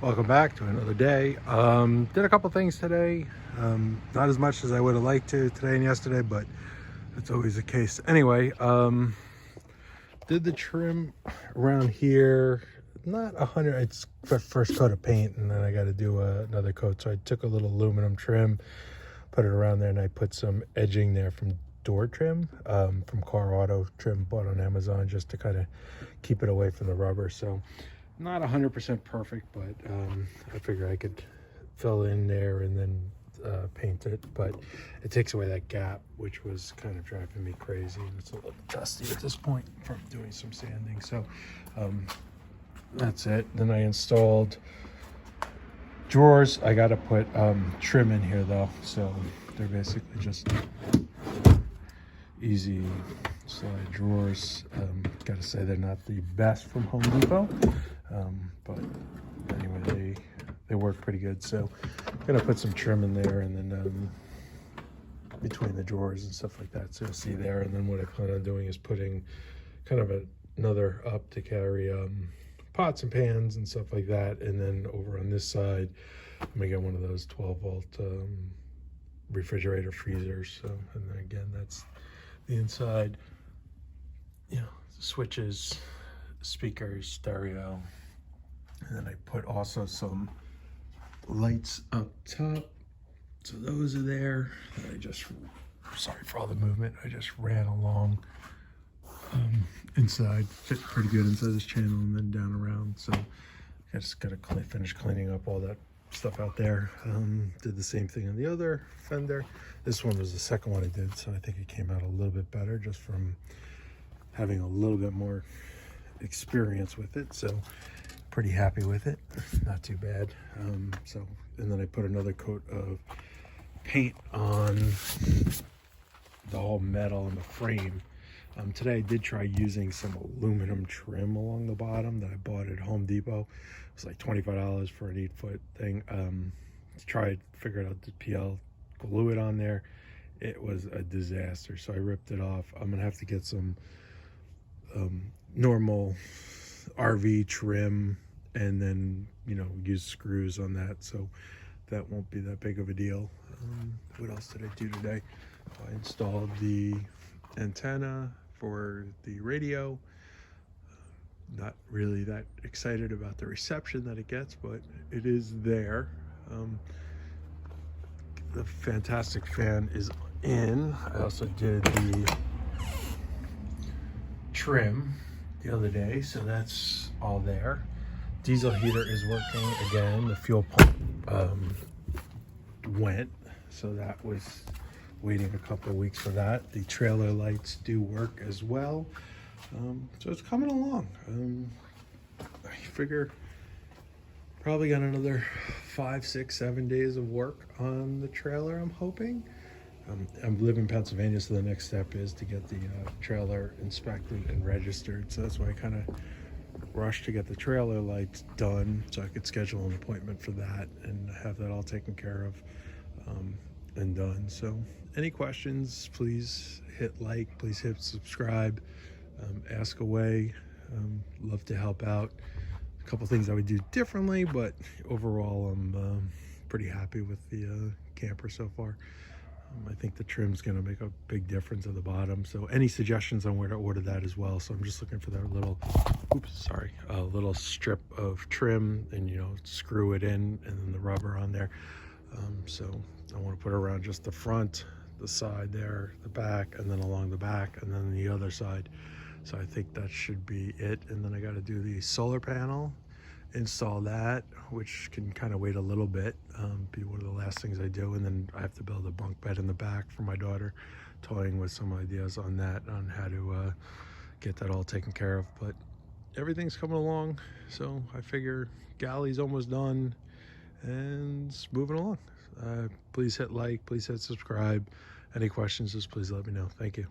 Welcome back to another day. Did a couple things today. Not as much as I would have liked to today and yesterday, but it's always the case. Anyway, did the trim around here. Not 100. It's first coat of paint, and then I got to do another coat. So I took a little aluminum trim, put it around there, and I put some edging there from door trim, from Car Auto trim, bought on Amazon, just to kind of keep it away from the rubber. So not 100% perfect, but I figure I could fill in there and then paint it. But it takes away that gap, which was kind of driving me crazy, and it's a little dusty at this point from doing some sanding. So that's it. Then I installed drawers. I got to put trim in here though, so they're basically just easy slide drawers. Gotta say they're not the best from Home Depot, but anyway, they work pretty good. So I'm gonna put some trim in there, and then between the drawers and stuff like that, so you'll see there. And then what I plan on doing is putting kind of another up to carry pots and pans and stuff like that. And then over on this side, I'm gonna get one of those 12-volt refrigerator freezers. So, and then again, that's the inside, switches, speakers, stereo. And then I put also some lights up top. So those are there. I just, sorry for all the movement, I just ran along inside, fit pretty good inside this channel, and then down around. So I just gotta finish cleaning up all that stuff out there. Did the same thing on the other fender. This one was the second one I did, so I think it came out a little bit better just from having a little bit more experience with it. So pretty happy with it, not too bad. So, and then I put another coat of paint on the whole metal and the frame. Today I did try using some aluminum trim along the bottom that I bought at Home Depot. It was like $25 for an 8-foot thing. Figured out the PL, glue it on there. It was a disaster, so I ripped it off. I'm gonna have to get some normal RV trim, and then use screws on that, so that won't be that big of a deal. What else did I do today? I installed the antenna for the radio. Not really that excited about the reception that it gets, but it is there. The fantastic fan is in. I also did the trim the other day, so that's all there. Diesel heater is working again. The fuel pump went, so that was waiting a couple of weeks for that. The trailer lights do work as well, so it's coming along. I figure probably got another 5, 6, 7 days of work on the trailer, I'm hoping. I live in Pennsylvania, so the next step is to get the trailer inspected and registered. So that's why I kind of rushed to get the trailer lights done, so I could schedule an appointment for that and have that all taken care of and done. So any questions, please hit like, please hit subscribe, ask away. Love to help out. A couple things I would do differently, but overall I'm pretty happy with the camper so far. I think the trim's going to make a big difference at the bottom. So any suggestions on where to order that as well. So I'm just looking for that little, little strip of trim, and screw it in, and then the rubber on there. So I want to put it around just the front, the side there, the back, and then along the back, and then the other side. So I think that should be it. And then I got to do the solar panel, install that, which can kind of wait a little bit, be one of the last things I do. And then I have to build a bunk bed in the back for my daughter, toying with some ideas on that, on how to get that all taken care of. But everything's coming along, so I figure Galley's almost done and it's moving along. Please hit like, please hit subscribe. Any questions, just please let me know. Thank you.